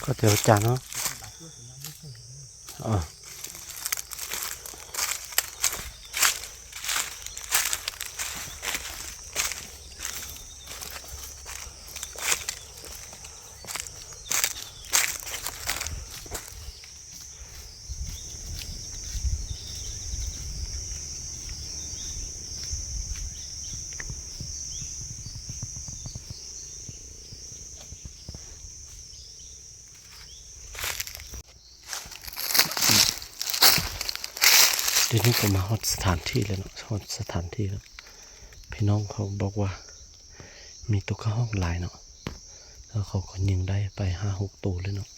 có tiểu chán không? Ờ.ทีนี้ก็มาฮอดสถานที่แล้วเนาะฮอดสถานที่แล้วพี่น้องเขาบอกว่ามีตัวเข้าห้องหลายเนาะแล้วเขาก็ยิงได้ไป5-6 ตัวเลยเนาะ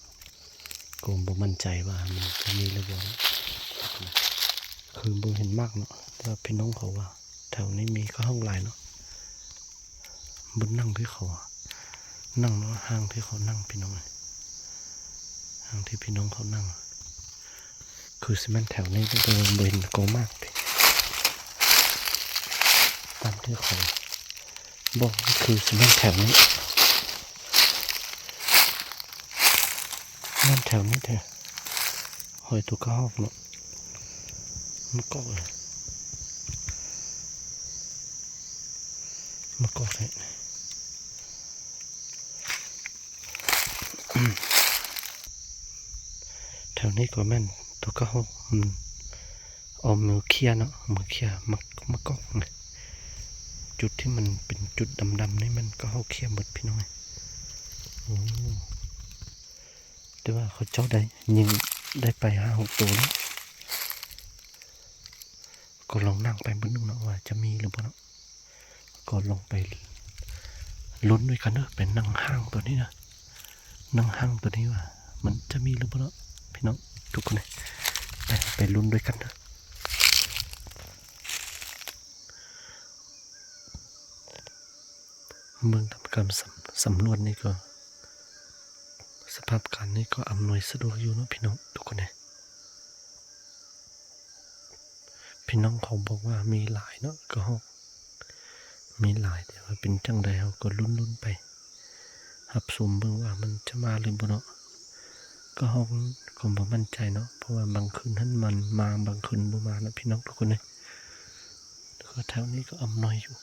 ก็บ่มั่นใจว่ามันจะมีหรือเปล่าคือบ่เห็นมากเนาะแต่พี่น้องเขาว่าแถวนี้มีเข้าห้องหลายเนาะบนนั่งที่เขานั่งเนาะห้างที่เขานั่งพี่น้องห้างที่พี่น้องเขานั่งคือซีเมนต์แถวนี้ก็จะเห็นโกมากเลยตามที่เขาบอกคือซีเมนต์แถวนี้นั่นแถวนี้เถอะหอยตัวกระหอกเนาะมันก็เลยแถวนี้ก็แม่นตัวกระหอกเอามือเคี่ยเนาะมือเคี่ยมากอกไงจุดที่มันเป็นจุดดำๆนี่มันก็เขาเคี่ยหมดพี่น้องโอ้แต่ว่าเขาเจ้าได้ยิงได้ไป5-6 ตัวแล้วก็ลองนั่งไปบนนึงเนาะว่าจะมีหรือเปล่าก็ลองไปลุ้นด้วยกันเนอะเป็นนั่งห้างตัวนี้นะนั่งห้างตัวนี้ว่ามันจะมีหรือเปล่าพี่น้องทุกคนเลยไปลุ้นด้วยกันนะเมืองทำการสำรวจนี่ก็สภาพการนี่ก็อำนวยสะดวกอยู่เนาะพี่น้องทุกคนเลยพี่น้องเขาบอกว่ามีหลายเนาะก็มีหลายแต่ว่าเป็นจังใดเขาก็ลุ้นไปหับสมเบิ่งว่ามันจะมาหรือบ่เนาะก็เขาก็บ่มั่นใจเนาะเพราะว่าบางคืนท่านมันมาบางคืนบ่มานะพี่น้องทุกคนเลยก็แถวนี้ก็อำนวยอยู่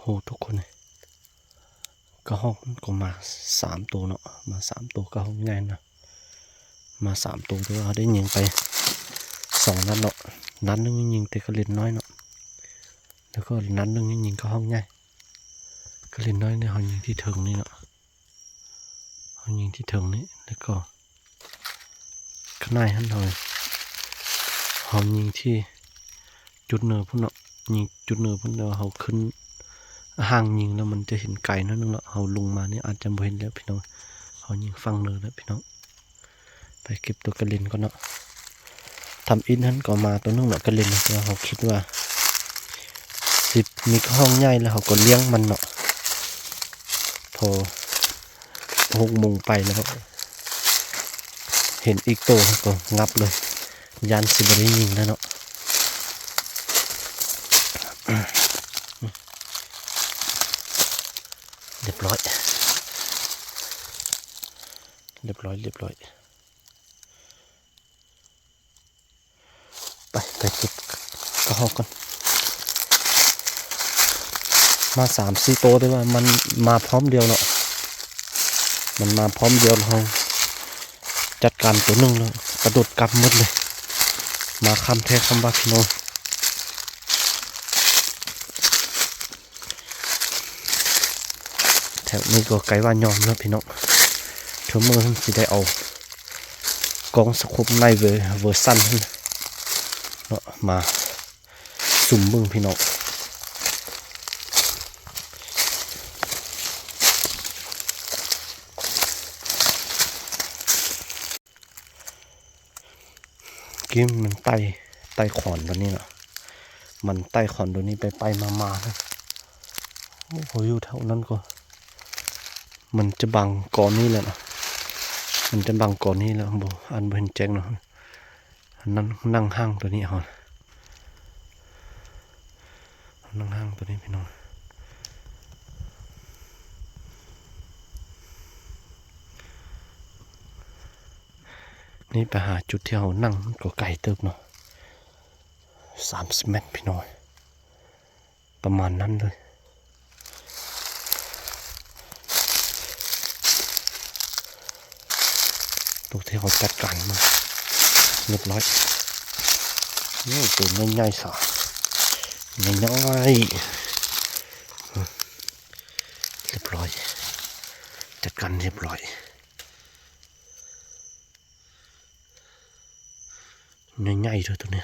โหทุกคนเลยก็ห้องก็มา3 ตัวเนาะมา3 ตัวก็ห้องง่ายนะมา3 ตัวแต่ว่าได้ยิงไป2 นัดเนาะนัดนึงยิงแต่ก็เล่นน้อยเนาะแล้วก็นัดนึงยิงก็ห้องง่ายก็เล่นน้อยเนี่ยเขายิงที่ถึงนี่เนาะเขายิงที่ถึงนี่แล้วก็ข้างในหันหน่อยเขายิงที่จุดเนินพุ่นเนาะยิงจุดเนินพุ่นแล้วเขาขึ้นห่างยิงแล้วมันจะเห็นไกลนั่นนึงละเขาลงมาเนี่ยอาจจะไม่เห็นแล้วพี่น้องเขายิงฟังเลยแล้วพี่น้องไปเก็บตัวกระลินก่อนเนาะ ทำอินนั้นก็มาตัวนึงเนาะก็เล่นนะแล้วเขาคิดว่าสิบมีห้องใหญ่แล้วเขาก็เลี้ยงมันเนาะพอ6 โมงไปแล้วก็เห็นอีกตัวก็งับเลยยันสิบได้ยิงแล้วเนาะเรียบร้อยไปเก็บกระหอกกันมา3-4 ตัวได้ว่ามันมาพร้อมเดียวเนาะมันมาพร้อมเดียวเราจัดการตัวนึงแล้วกระโดดกลับหมดเลยมาคำแท้คำว่าพี่น้องแถวนี้ก็ไกลว่ายอมแล้วพี่น้องเธอเมื่อสิได้เอากองสคุปในเวอร์ซันเนาะมาสุ่มเบิ่งพี่น้องกิมมันไต่ขอนตัวนี้เนาะมันไต่ขอนตัวนี้ไปมานะโอ้โหอยู่แถวนั้นก็มันจะบังก่อนนี้แหละนะมันจะบังก่อนนี้แล้วบ่อันบ่เห็นแจ้งเนาะนั่งห้างตัวนี้ฮะนั่งห้างตัวนี้พี่น้องนี่ไปหาจุดที่เรานั่งก็ไกลเติบเนาะ30 เมตรพี่น้อยประมาณนั้นเลยตัวที่เขาจัดการมาเรียบร้อยนี่ตัวง่ายๆสะง่ายเรียบร้อยจัดการเรียบร้อยง่ายๆเลยตัวนี้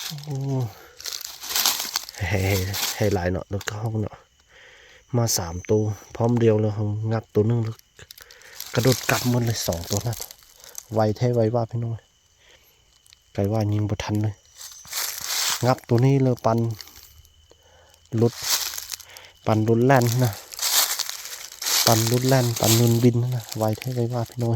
โอ้ให้หลายเนาะแล้วก็ห้องเนาะมา3 ตัวพร้อมเดียวแล้วเขางับตัวนึงแล้วกระโดดกลับหมดเลย2 ตัวนั้นไวแท้ไวว่าพี่น้องไกลว่ายิงบ่ทันเลยงับตัวนี้เลยปันรุดแล่นนะปันรุดแล่นปันนุนบินนะไวแท้ไวว่าพี่น้อง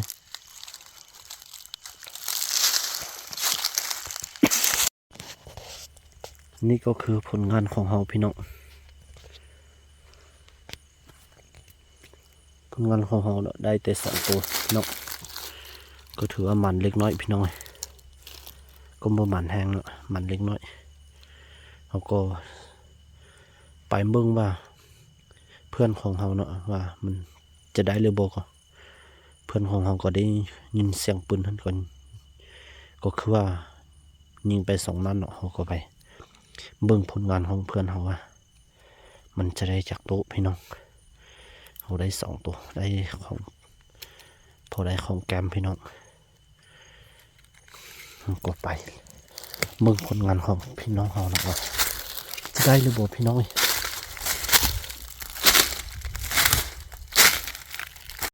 นี่ก็คือผลงานของเราพี่น้องผลงานของเราได้แต่2 ตัวเนาะก็ถือว่ามันเล็กน้อยพี่น้องก็บ่มันแห้งเนาะมันเล็กน้อยเราก็ไปเบิ่งว่าเพื่อนของเราเนาะว่ามันจะได้หรือบ่ก็เพื่อนของเราก็ได้ยินเสียงปืนท่านก่อนก็คือว่ายิงไป2 นัดเนาะเขาก็ไปเบิ่งผลงานของเพื่อนเขาว่ามันจะได้จากโต๊ะพี่น้องเขาได้2 ตัวได้ของพอได้ของแกมพี่น้องกดไปเบิ่งผลงานของพี่น้องเขาแล้วว่าจะได้หรือบ่พี่น้อง